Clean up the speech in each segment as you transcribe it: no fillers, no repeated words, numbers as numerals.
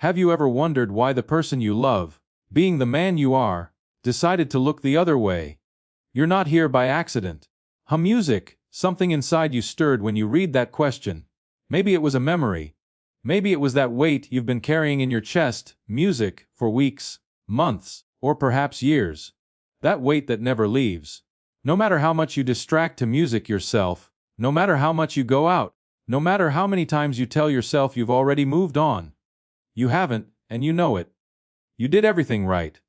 Have you ever wondered why the person you love, being the man you are, decided to look the other way? You're not here by accident. Music, something inside you stirred when you read that question. Maybe it was a memory. Maybe it was that weight you've been carrying in your chest, music, for weeks, months, or perhaps years. That weight that never leaves. No matter how much you distract to music yourself, no matter how much you go out, no matter how many times you tell yourself you've already moved on, you haven't, and you know it. You did everything right.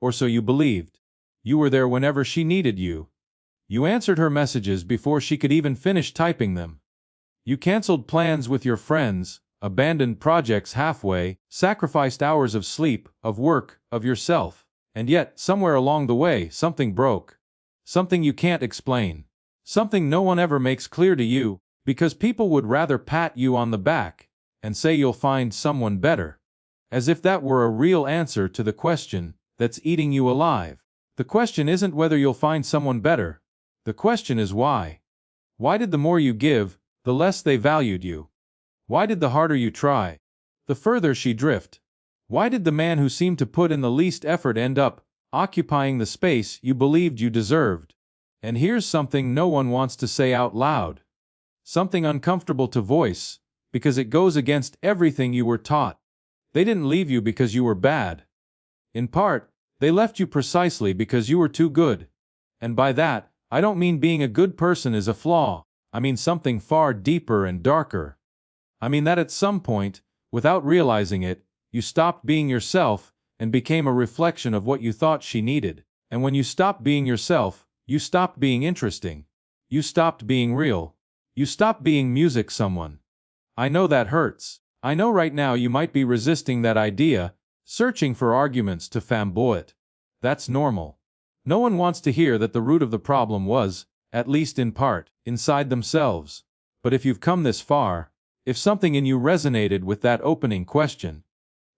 Or so you believed. You were there whenever she needed you. You answered her messages before she could even finish typing them. You canceled plans with your friends, abandoned projects halfway, sacrificed hours of sleep, of work, of yourself. And yet, somewhere along the way, something broke. Something you can't explain. Something no one ever makes clear to you, because people would rather pat you on the back and say you'll find someone better. As if that were a real answer to the question that's eating you alive. The question isn't whether you'll find someone better. The question is why. Why did the more you give, the less they valued you? Why did the harder you try, the further she drift? Why did the man who seemed to put in the least effort end up occupying the space you believed you deserved? And here's something no one wants to say out loud. Something uncomfortable to voice, because it goes against everything you were taught. They didn't leave you because you were bad. In part, they left you precisely because you were too good. And by that, I don't mean being a good person is a flaw. I mean something far deeper and darker. I mean that at some point, without realizing it, you stopped being yourself and became a reflection of what you thought she needed. And when you stopped being yourself, you stopped being interesting. You stopped being real. You stopped being music someone. I know that hurts. I know right now you might be resisting that idea, searching for arguments to fanboy it. That's normal. No one wants to hear that the root of the problem was, at least in part, inside themselves. But if you've come this far, if something in you resonated with that opening question,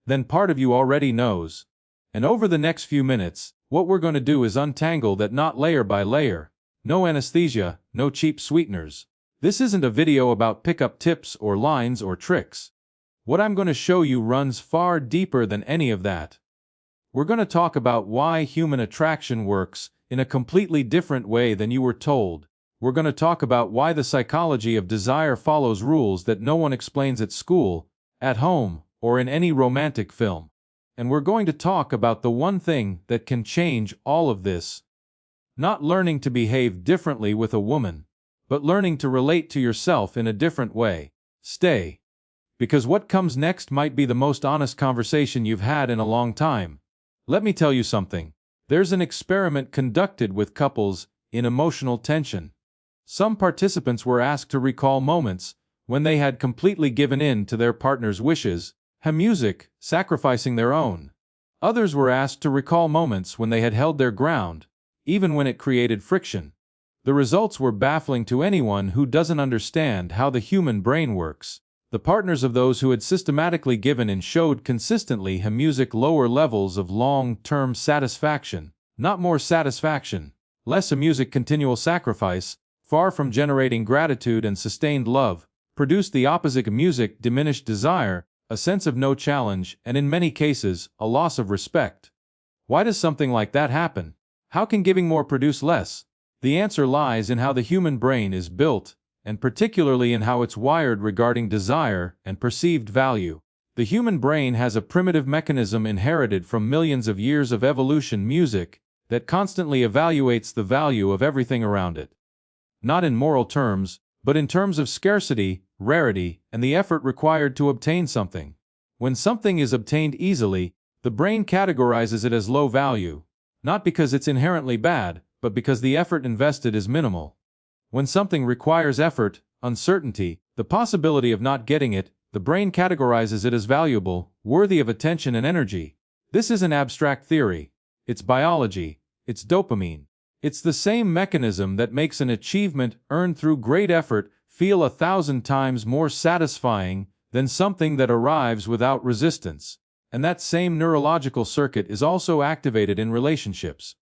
then part of you already knows. And over the next few minutes, what we're going to do is untangle that knot layer by layer. No anesthesia, no cheap sweeteners. This isn't a video about pickup tips or lines or tricks. What I'm going to show you runs far deeper than any of that. We're going to talk about why human attraction works in a completely different way than you were told. We're going to talk about why the psychology of desire follows rules that no one explains at school, at home, or in any romantic film. And we're going to talk about the one thing that can change all of this. Not learning to behave differently with a woman, but learning to relate to yourself in a different way. Stay. Because what comes next might be the most honest conversation you've had in a long time. Let me tell you something. There's an experiment conducted with couples in emotional tension. Some participants were asked to recall moments when they had completely given in to their partner's wishes, music, sacrificing their own. Others were asked to recall moments when they had held their ground, even when it created friction. The results were baffling to anyone who doesn't understand how the human brain works. The partners of those who had systematically given in showed consistently music lower levels of long-term satisfaction, not more satisfaction, less music continual sacrifice, far from generating gratitude and sustained love, produced the opposite music diminished desire, a sense of no challenge, and in many cases, a loss of respect. Why does something like that happen? How can giving more produce less? The answer lies in how the human brain is built, and particularly in how it's wired regarding desire and perceived value. The human brain has a primitive mechanism inherited from millions of years of evolution music that constantly evaluates the value of everything around it. Not in moral terms, but in terms of scarcity, rarity, and the effort required to obtain something. When something is obtained easily, the brain categorizes it as low value, not because it's inherently bad, but because the effort invested is minimal. When something requires effort, uncertainty, the possibility of not getting it, the brain categorizes it as valuable, worthy of attention and energy. This isn't abstract theory. It's biology. It's dopamine. It's the same mechanism that makes an achievement earned through great effort feel 1,000 times more satisfying than something that arrives without resistance. And that same neurological circuit is also activated in relationships.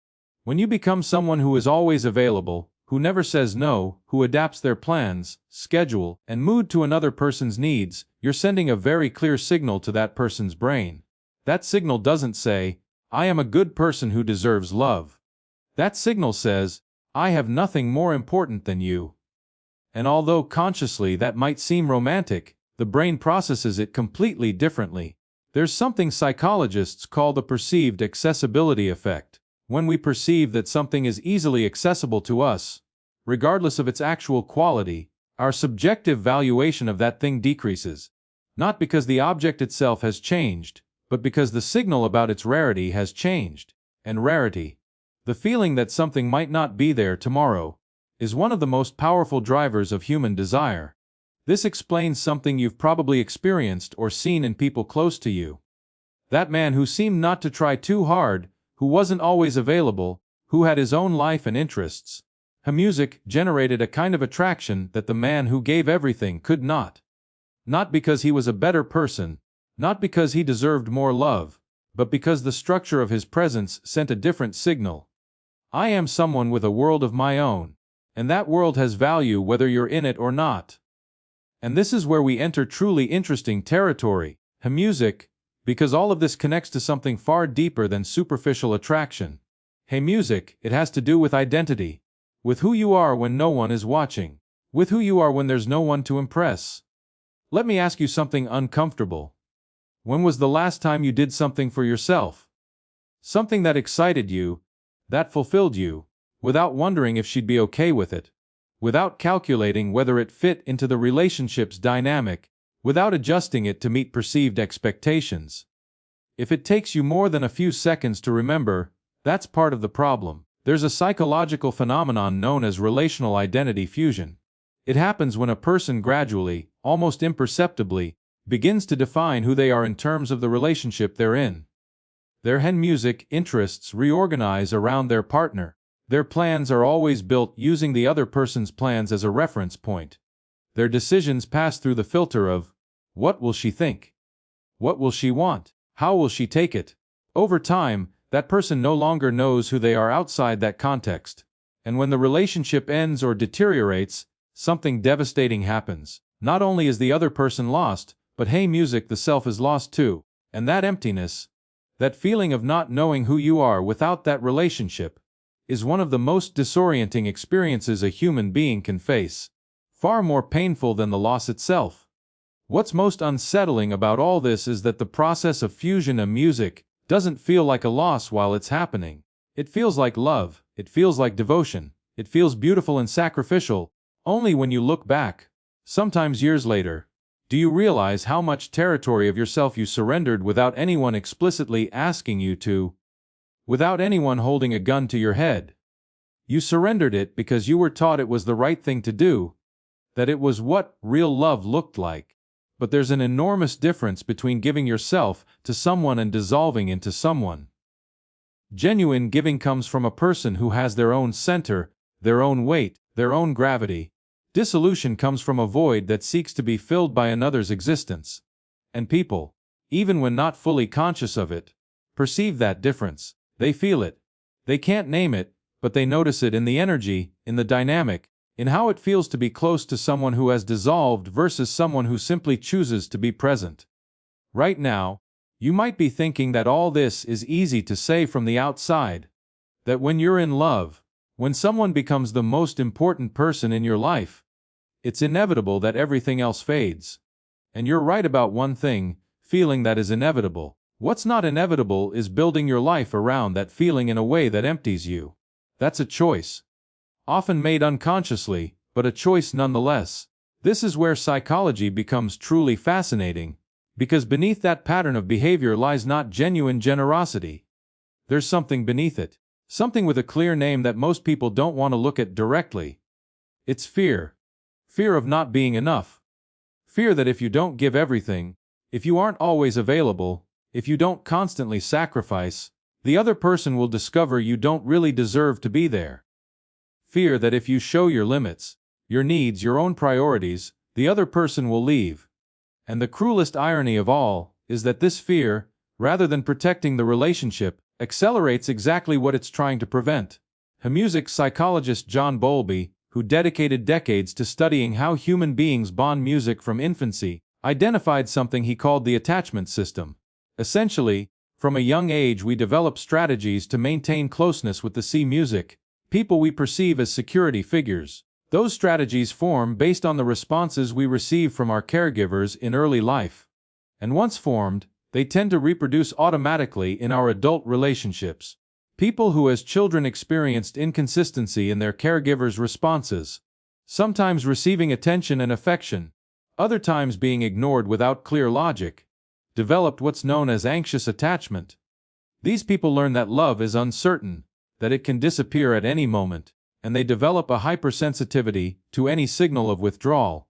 When you become someone who is always available, who never says no, who adapts their plans, schedule, and mood to another person's needs, you're sending a very clear signal to that person's brain. That signal doesn't say, "I am a good person who deserves love." That signal says, "I have nothing more important than you." And although consciously that might seem romantic, the brain processes it completely differently. There's something psychologists call the perceived accessibility effect. When we perceive that something is easily accessible to us, regardless of its actual quality, our subjective valuation of that thing decreases. Not because the object itself has changed, but because the signal about its rarity has changed. And rarity, the feeling that something might not be there tomorrow, is one of the most powerful drivers of human desire. This explains something you've probably experienced or seen in people close to you. That man who seemed not to try too hard, who wasn't always available, who had his own life and interests. Her music generated a kind of attraction that the man who gave everything could not. Not because he was a better person, not because he deserved more love, but because the structure of his presence sent a different signal. I am someone with a world of my own, and that world has value whether you're in it or not. And this is where we enter truly interesting territory, her music, because all of this connects to something far deeper than superficial attraction. Hey music, it has to do with identity, with who you are when no one is watching, with who you are when there's no one to impress. Let me ask you something uncomfortable. When was the last time you did something for yourself? Something that excited you, that fulfilled you, without wondering if she'd be okay with it, without calculating whether it fit into the relationship's dynamic, without adjusting it to meet perceived expectations. If it takes you more than a few seconds to remember, that's part of the problem. There's a psychological phenomenon known as relational identity fusion. It happens when a person gradually, almost imperceptibly, begins to define who they are in terms of the relationship they're in. Their hen music interests reorganize around their partner. Their plans are always built using the other person's plans as a reference point. Their decisions pass through the filter of, what will she think? What will she want? How will she take it? Over time, that person no longer knows who they are outside that context. And when the relationship ends or deteriorates, something devastating happens. Not only is the other person lost, but hey music, the self is lost too. And that emptiness, that feeling of not knowing who you are without that relationship, is one of the most disorienting experiences a human being can face. Far more painful than the loss itself. What's most unsettling about all this is that the process of fusion of music doesn't feel like a loss while it's happening. It feels like love, it feels like devotion, it feels beautiful and sacrificial, only when you look back, sometimes years later, do you realize how much territory of yourself you surrendered without anyone explicitly asking you to, without anyone holding a gun to your head. You surrendered it because you were taught it was the right thing to do, that it was what real love looked like. But there's an enormous difference between giving yourself to someone and dissolving into someone. Genuine giving comes from a person who has their own center, their own weight, their own gravity. Dissolution comes from a void that seeks to be filled by another's existence. And people, even when not fully conscious of it, perceive that difference. They feel it. They can't name it, but they notice it in the energy, in the dynamic, in how it feels to be close to someone who has dissolved versus someone who simply chooses to be present. Right now, you might be thinking that all this is easy to say from the outside, that when you're in love, when someone becomes the most important person in your life, it's inevitable that everything else fades. And you're right about one thing, feeling that is inevitable. What's not inevitable is building your life around that feeling in a way that empties you. That's a choice. Often made unconsciously, but a choice nonetheless. This is where psychology becomes truly fascinating, because beneath that pattern of behavior lies not genuine generosity. There's something beneath it. Something with a clear name that most people don't want to look at directly. It's fear. Fear of not being enough. Fear that if you don't give everything, if you aren't always available, if you don't constantly sacrifice, the other person will discover you don't really deserve to be there. Fear that if you show your limits, your needs, your own priorities, the other person will leave. And the cruelest irony of all is that this fear, rather than protecting the relationship, accelerates exactly what it's trying to prevent. Music psychologist John Bowlby, who dedicated decades to studying how human beings bond music from infancy, identified something he called the attachment system. Essentially, from a young age we develop strategies to maintain closeness with the music, people we perceive as security figures. Those strategies form based on the responses we receive from our caregivers in early life. And once formed, they tend to reproduce automatically in our adult relationships. People who as children experienced inconsistency in their caregivers' responses, sometimes receiving attention and affection, other times being ignored without clear logic, developed what's known as anxious attachment. These people learn that love is uncertain, that it can disappear at any moment, and they develop a hypersensitivity to any signal of withdrawal.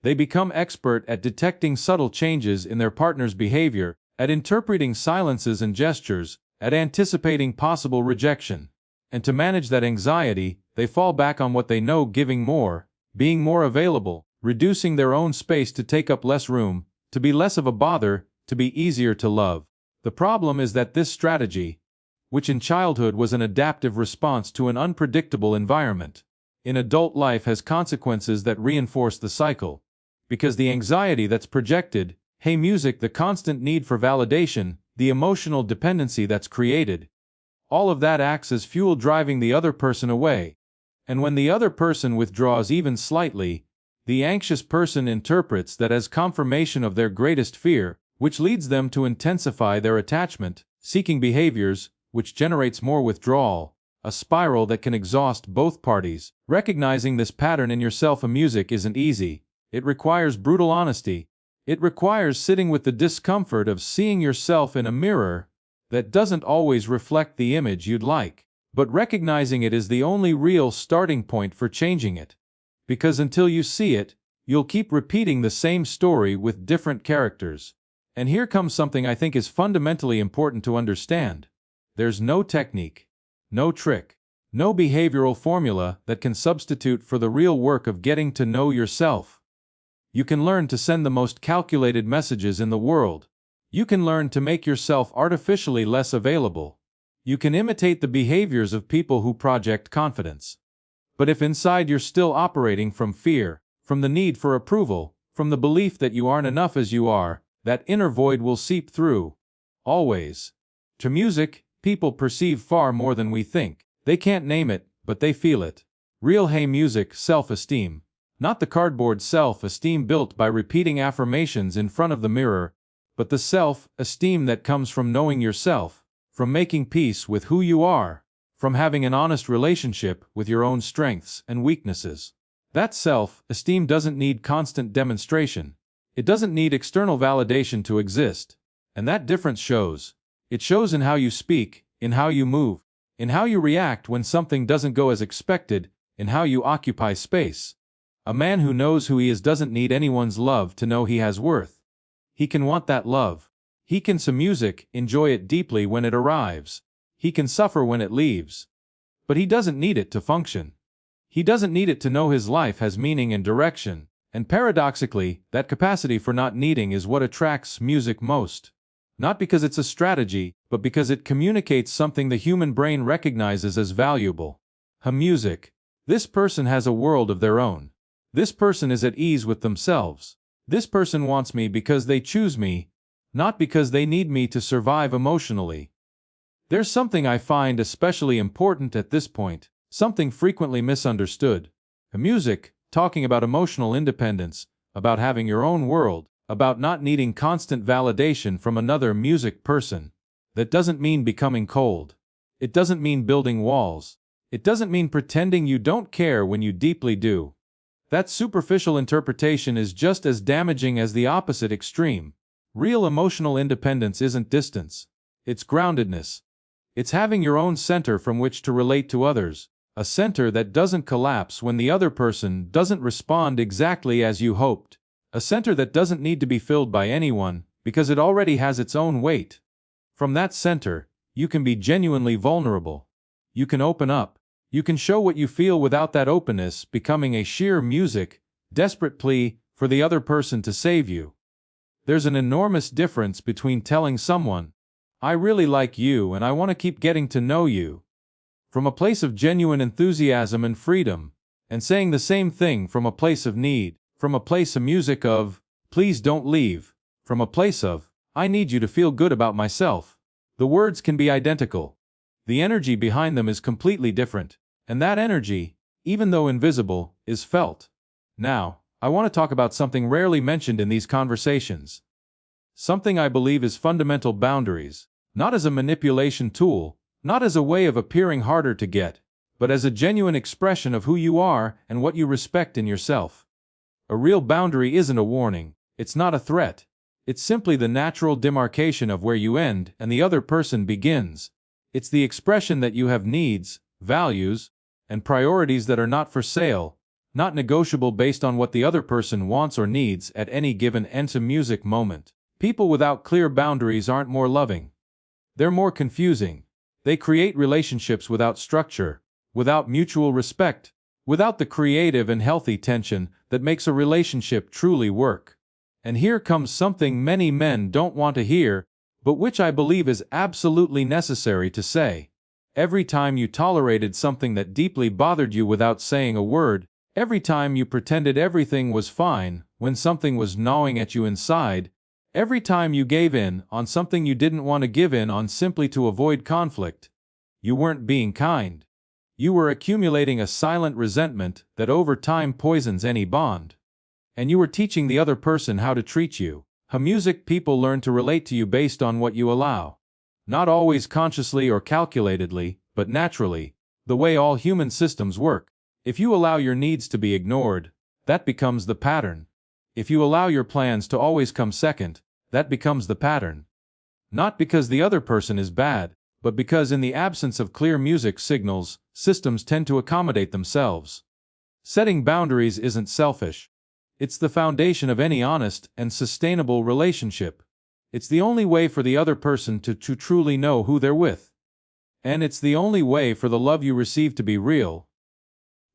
They become expert at detecting subtle changes in their partner's behavior, at interpreting silences and gestures, at anticipating possible rejection. And to manage that anxiety, they fall back on what they know: giving more, being more available, reducing their own space to take up less room, to be less of a bother, to be easier to love. The problem is that this strategy, which in childhood was an adaptive response to an unpredictable environment, in adult life has consequences that reinforce the cycle. Because the anxiety that's projected, music, the constant need for validation, the emotional dependency that's created, all of that acts as fuel driving the other person away. And when the other person withdraws even slightly, the anxious person interprets that as confirmation of their greatest fear, which leads them to intensify their attachment-seeking behaviors, which generates more withdrawal, a spiral that can exhaust both parties. Recognizing this pattern in yourself music isn't easy. It requires brutal honesty. It requires sitting with the discomfort of seeing yourself in a mirror that doesn't always reflect the image you'd like. But recognizing it is the only real starting point for changing it. Because until you see it, you'll keep repeating the same story with different characters. And here comes something I think is fundamentally important to understand. There's no technique, no trick, no behavioral formula that can substitute for the real work of getting to know yourself. You can learn to send the most calculated messages in the world. You can learn to make yourself artificially less available. You can imitate the behaviors of people who project confidence. But if inside you're still operating from fear, from the need for approval, from the belief that you aren't enough as you are, that inner void will seep through. Always. To music, people perceive far more than we think. They can't name it, but they feel it. Real music, self-esteem. Not the cardboard self-esteem built by repeating affirmations in front of the mirror, but the self-esteem that comes from knowing yourself, from making peace with who you are, from having an honest relationship with your own strengths and weaknesses. That self-esteem doesn't need constant demonstration. It doesn't need external validation to exist. And that difference shows. It shows in how you speak, in how you move, in how you react when something doesn't go as expected, in how you occupy space. A man who knows who he is doesn't need anyone's love to know he has worth. He can want that love. He can music, enjoy it deeply when it arrives. He can suffer when it leaves. But he doesn't need it to function. He doesn't need it to know his life has meaning and direction. And paradoxically, that capacity for not needing is what attracts music most. Not because it's a strategy, but because it communicates something the human brain recognizes as valuable. Music. This person has a world of their own. This person is at ease with themselves. This person wants me because they choose me, not because they need me to survive emotionally. There's something I find especially important at this point, something frequently misunderstood. Music, talking about emotional independence, about having your own world, about not needing constant validation from another music person. That doesn't mean becoming cold. It doesn't mean building walls. It doesn't mean pretending you don't care when you deeply do. That superficial interpretation is just as damaging as the opposite extreme. Real emotional independence isn't distance. It's groundedness. It's having your own center from which to relate to others, a center that doesn't collapse when the other person doesn't respond exactly as you hoped, a center that doesn't need to be filled by anyone because it already has its own weight. From that center, you can be genuinely vulnerable. You can open up. You can show what you feel without that openness becoming a sheer desperate plea for the other person to save you. There's an enormous difference between telling someone, "I really like you and I want to keep getting to know you," from a place of genuine enthusiasm and freedom, and saying the same thing from a place of need, from a place of music of, please don't leave, from a place of, I need you to feel good about myself. The words can be identical. The energy behind them is completely different, and that energy, even though invisible, is felt. Now, I want to talk about something rarely mentioned in these conversations. Something I believe is fundamental: boundaries, not as a manipulation tool, not as a way of appearing harder to get, but as a genuine expression of who you are and what you respect in yourself. A real boundary isn't a warning, it's not a threat. It's simply the natural demarcation of where you end and the other person begins. It's the expression that you have needs, values, and priorities that are not for sale, not negotiable based on what the other person wants or needs at any given music moment. People without clear boundaries aren't more loving. They're more confusing. They create relationships without structure, without mutual respect, without the creative and healthy tension that makes a relationship truly work. And here comes something many men don't want to hear, but which I believe is absolutely necessary to say. Every time you tolerated something that deeply bothered you without saying a word, every time you pretended everything was fine when something was gnawing at you inside, every time you gave in on something you didn't want to give in on simply to avoid conflict, you weren't being kind. You were accumulating a silent resentment that over time poisons any bond. And you were teaching the other person how to treat you. Music people learn to relate to you based on what you allow. Not always consciously or calculatedly, but naturally, the way all human systems work. If you allow your needs to be ignored, that becomes the pattern. If you allow your plans to always come second, that becomes the pattern. Not because the other person is bad, but because in the absence of clear music signals, systems tend to accommodate themselves. Setting boundaries isn't selfish. It's the foundation of any honest and sustainable relationship. It's the only way for the other person to truly know who they're with. And it's the only way for the love you receive to be real.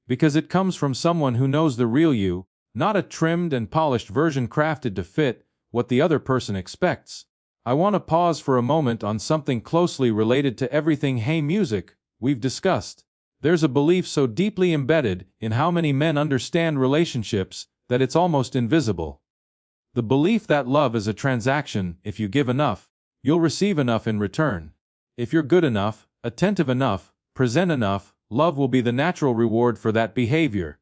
Because it comes from someone who knows the real you, not a trimmed and polished version crafted to fit what the other person expects. I want to pause for a moment on something closely related to everything music we've discussed. There's a belief so deeply embedded in how many men understand relationships that it's almost invisible. The belief that love is a transaction: if you give enough, you'll receive enough in return. If you're good enough, attentive enough, present enough, love will be the natural reward for that behavior.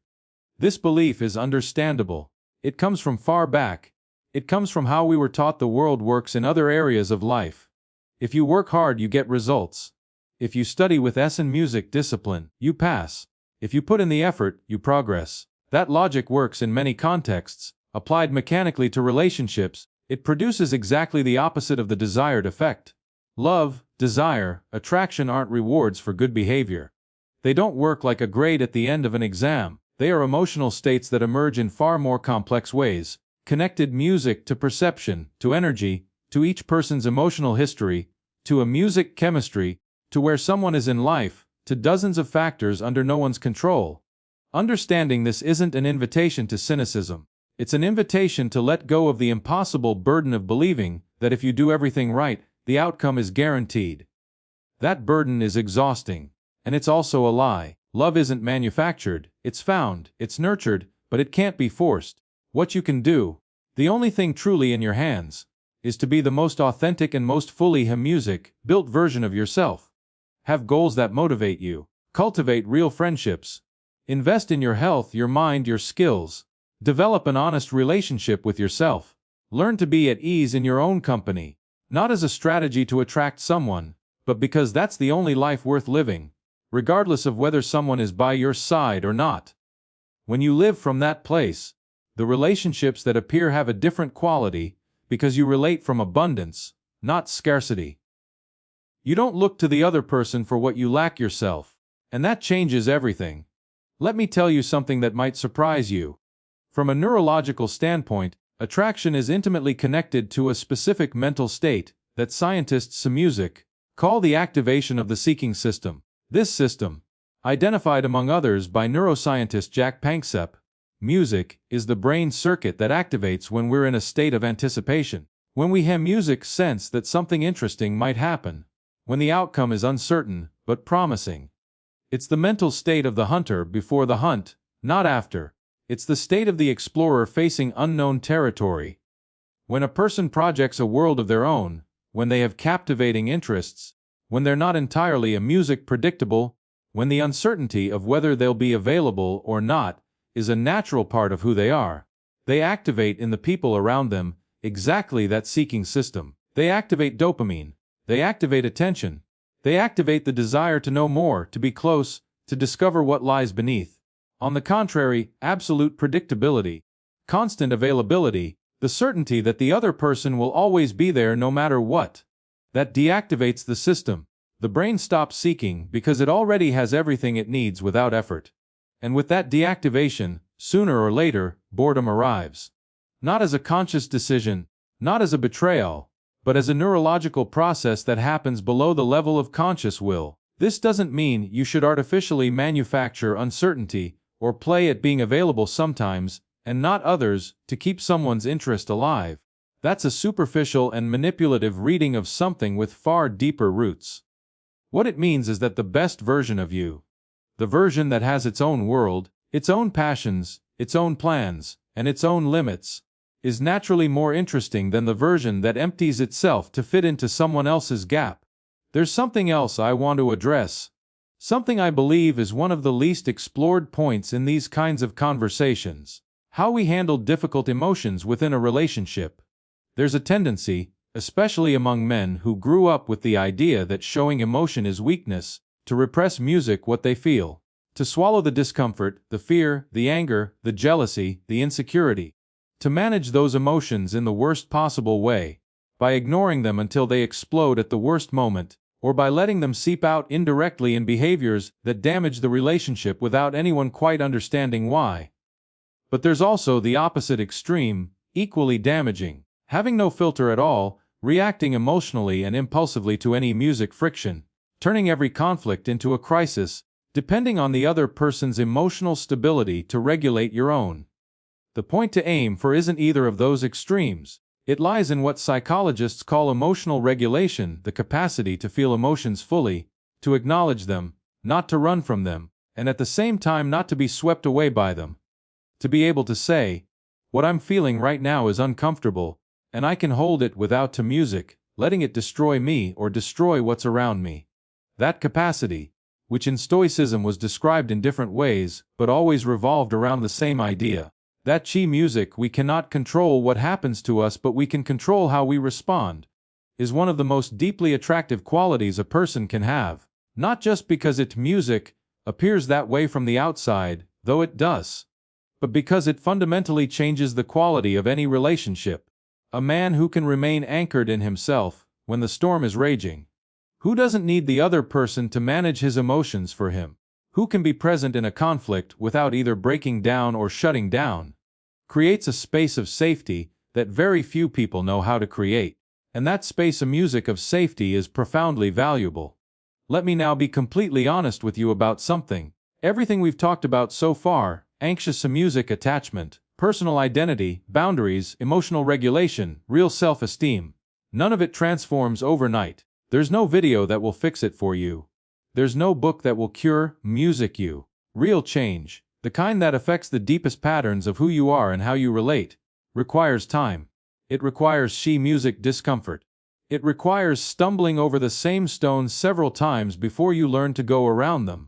This belief is understandable. It comes from far back. It comes from how we were taught the world works in other areas of life. If you work hard, you get results. If you study with music discipline, you pass. If you put in the effort, you progress. That logic works in many contexts. Applied mechanically to relationships, it produces exactly the opposite of the desired effect. Love, desire, attraction aren't rewards for good behavior. They don't work like a grade at the end of an exam. They are emotional states that emerge in far more complex ways, connected music to perception, to energy, to each person's emotional history, to a music chemistry, to where someone is in life, to dozens of factors under no one's control. Understanding this isn't an invitation to cynicism. It's an invitation to let go of the impossible burden of believing that if you do everything right, the outcome is guaranteed. That burden is exhausting. And it's also a lie. Love isn't manufactured, it's found, it's nurtured, but it can't be forced. What you can do, the only thing truly in your hands, is to be the most authentic and most fully music-built version of yourself. Have goals that motivate you. Cultivate real friendships. Invest in your health, your mind, your skills. Develop an honest relationship with yourself. Learn to be at ease in your own company, not as a strategy to attract someone, but because that's the only life worth living, regardless of whether someone is by your side or not. When you live from that place, the relationships that appear have a different quality because you relate from abundance, not scarcity. You don't look to the other person for what you lack yourself, and that changes everything. Let me tell you something that might surprise you. From a neurological standpoint, attraction is intimately connected to a specific mental state that scientists in music call the activation of the seeking system. This system, identified among others by neuroscientist Jack Panksepp, music is the brain circuit that activates when we're in a state of anticipation. When we music sense that something interesting might happen. When the outcome is uncertain but promising. It's the mental state of the hunter before the hunt, not after. It's the state of the explorer facing unknown territory. When a person projects a world of their own, when they have captivating interests, when they're not entirely a music predictable, when the uncertainty of whether they'll be available or not is a natural part of who they are, they activate in the people around them exactly that seeking system. They activate dopamine. They activate attention. They activate the desire to know more, to be close, to discover what lies beneath. On the contrary, absolute predictability, constant availability, the certainty that the other person will always be there no matter what, that deactivates the system. The brain stops seeking because it already has everything it needs without effort. And with that deactivation, sooner or later, boredom arrives. Not as a conscious decision, not as a betrayal, but as a neurological process that happens below the level of conscious will. This doesn't mean you should artificially manufacture uncertainty or play at being available sometimes and not others to keep someone's interest alive. That's a superficial and manipulative reading of something with far deeper roots. What it means is that the best version of you, the version that has its own world, its own passions, its own plans, and its own limits, is naturally more interesting than the version that empties itself to fit into someone else's gap. There's something else I want to address. Something I believe is one of the least explored points in these kinds of conversations. How we handle difficult emotions within a relationship. There's a tendency, especially among men who grew up with the idea that showing emotion is weakness, to repress music what they feel, to swallow the discomfort, the fear, the anger, the jealousy, the insecurity, to manage those emotions in the worst possible way, by ignoring them until they explode at the worst moment, or by letting them seep out indirectly in behaviors that damage the relationship without anyone quite understanding why. But there's also the opposite extreme, equally damaging, having no filter at all, reacting emotionally and impulsively to any music friction, turning every conflict into a crisis, depending on the other person's emotional stability to regulate your own. The point to aim for isn't either of those extremes. It lies in what psychologists call emotional regulation, the capacity to feel emotions fully, to acknowledge them, not to run from them, and at the same time not to be swept away by them. To be able to say, what I'm feeling right now is uncomfortable, and I can hold it without to music, letting it destroy me or destroy what's around me. That capacity, which in Stoicism was described in different ways, but always revolved around the same idea. That chi music, we cannot control what happens to us but we can control how we respond, is one of the most deeply attractive qualities a person can have. Not just because it music appears that way from the outside, though it does, but because it fundamentally changes the quality of any relationship. A man who can remain anchored in himself when the storm is raging, who doesn't need the other person to manage his emotions for him, who can be present in a conflict without either breaking down or shutting down, creates a space of safety that very few people know how to create. And that space of music of safety is profoundly valuable. Let me now be completely honest with you about something. Everything we've talked about so far, anxious music attachment, personal identity, boundaries, emotional regulation, real self-esteem, none of it transforms overnight. There's no video that will fix it for you. There's no book that will cure music you. Real change, the kind that affects the deepest patterns of who you are and how you relate, requires time. It requires music discomfort. It requires stumbling over the same stones several times before you learn to go around them.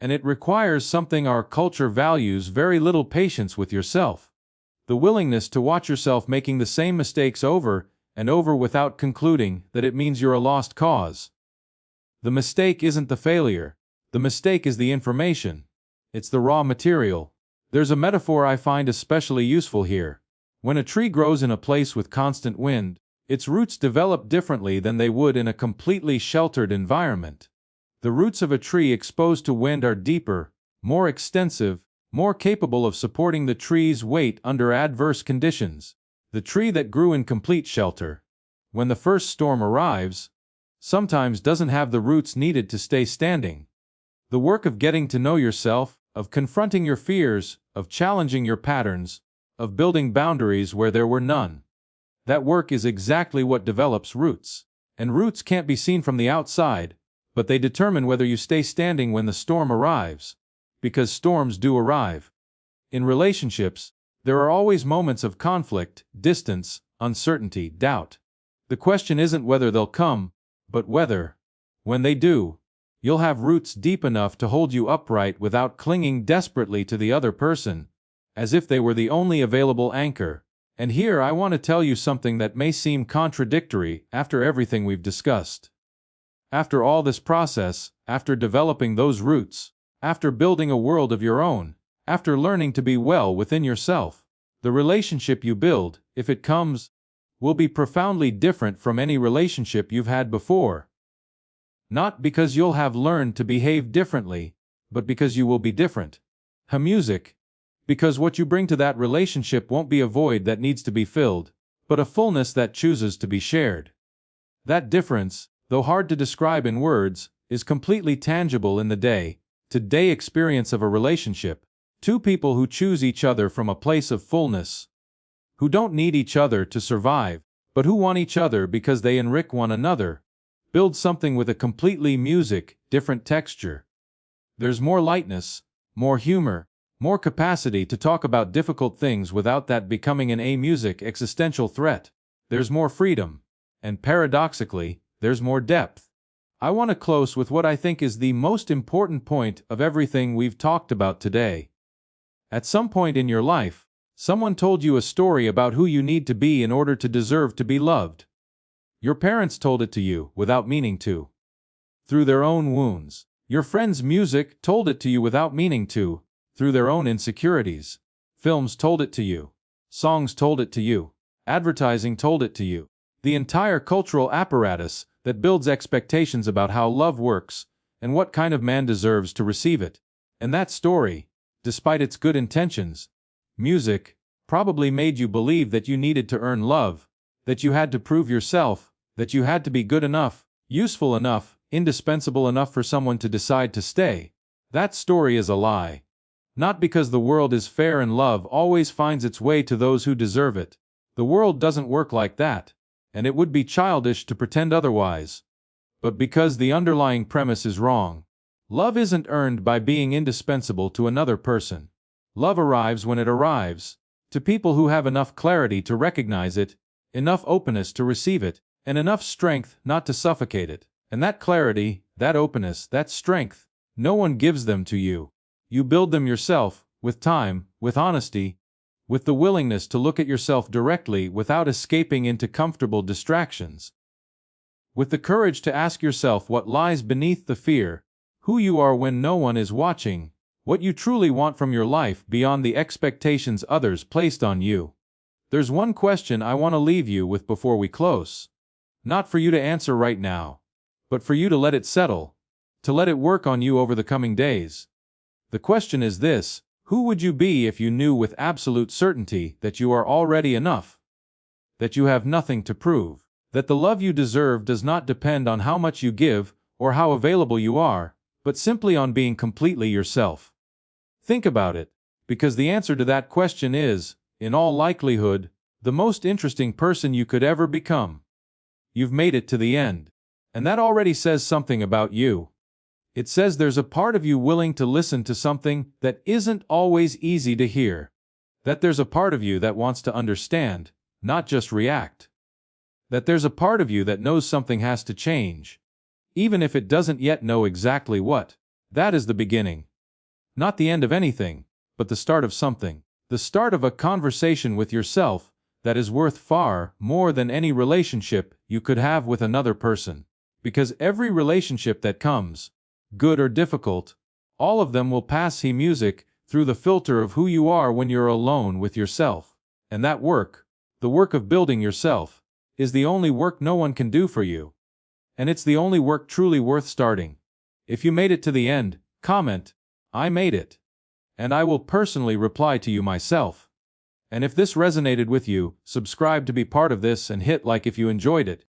And it requires something our culture values very little: patience with yourself. The willingness to watch yourself making the same mistakes over and over without concluding that it means you're a lost cause. The mistake isn't the failure. The mistake is the information. It's the raw material. There's a metaphor I find especially useful here. When a tree grows in a place with constant wind, its roots develop differently than they would in a completely sheltered environment. The roots of a tree exposed to wind are deeper, more extensive, more capable of supporting the tree's weight under adverse conditions. The tree that grew in complete shelter, when the first storm arrives, sometimes doesn't have the roots needed to stay standing. The work of getting to know yourself, of confronting your fears, of challenging your patterns, of building boundaries where there were none. That work is exactly what develops roots. And roots can't be seen from the outside, but they determine whether you stay standing when the storm arrives. Because storms do arrive. In relationships, there are always moments of conflict, distance, uncertainty, doubt. The question isn't whether they'll come, but whether, when they do, you'll have roots deep enough to hold you upright without clinging desperately to the other person, as if they were the only available anchor. And here I want to tell you something that may seem contradictory after everything we've discussed. After all this process, after developing those roots, after building a world of your own, after learning to be well within yourself, the relationship you build, if it comes, will be profoundly different from any relationship you've had before. Not because you'll have learned to behave differently, but because you will be different. Music. Because what you bring to that relationship won't be a void that needs to be filled, but a fullness that chooses to be shared. That difference, though hard to describe in words, is completely tangible in the day-to-day experience of a relationship. Two people who choose each other from a place of fullness, who don't need each other to survive, but who want each other because they enrich one another, build something with a completely different texture. There's more lightness, more humor, more capacity to talk about difficult things without that becoming an existential threat. There's more freedom, and paradoxically, there's more depth. I want to close with what I think is the most important point of everything we've talked about today. At some point in your life, someone told you a story about who you need to be in order to deserve to be loved. Your parents told it to you without meaning to, through their own wounds. Your friends' music told it to you without meaning to, through their own insecurities. Films told it to you. Songs told it to you. Advertising told it to you. The entire cultural apparatus that builds expectations about how love works and what kind of man deserves to receive it. And that story, despite its good intentions, music, probably made you believe that you needed to earn love, that you had to prove yourself, that you had to be good enough, useful enough, indispensable enough for someone to decide to stay. That story is a lie. Not because the world is fair and love always finds its way to those who deserve it. The world doesn't work like that, and it would be childish to pretend otherwise. But because the underlying premise is wrong. Love isn't earned by being indispensable to another person. Love arrives when it arrives, to people who have enough clarity to recognize it, enough openness to receive it, and enough strength not to suffocate it. And that clarity, that openness, that strength, no one gives them to you. You build them yourself, with time, with honesty, with the willingness to look at yourself directly without escaping into comfortable distractions. With the courage to ask yourself what lies beneath the fear, who you are when no one is watching, what you truly want from your life beyond the expectations others placed on you. There's one question I want to leave you with before we close. Not for you to answer right now, but for you to let it settle, to let it work on you over the coming days. The question is this: who would you be if you knew with absolute certainty that you are already enough? That you have nothing to prove? That the love you deserve does not depend on how much you give or how available you are, but simply on being completely yourself? Think about it, because the answer to that question is, in all likelihood, the most interesting person you could ever become. You've made it to the end. And that already says something about you. It says there's a part of you willing to listen to something that isn't always easy to hear. That there's a part of you that wants to understand, not just react. That there's a part of you that knows something has to change, even if it doesn't yet know exactly what. That is the beginning. Not the end of anything, but the start of something. The start of a conversation with yourself that is worth far more than any relationship you could have with another person. Because every relationship that comes, good or difficult, all of them will pass music through the filter of who you are when you're alone with yourself. And that work, the work of building yourself, is the only work no one can do for you. And it's the only work truly worth starting. If you made it to the end, comment, "I made it." And I will personally reply to you myself. And if this resonated with you, subscribe to be part of this and hit like if you enjoyed it.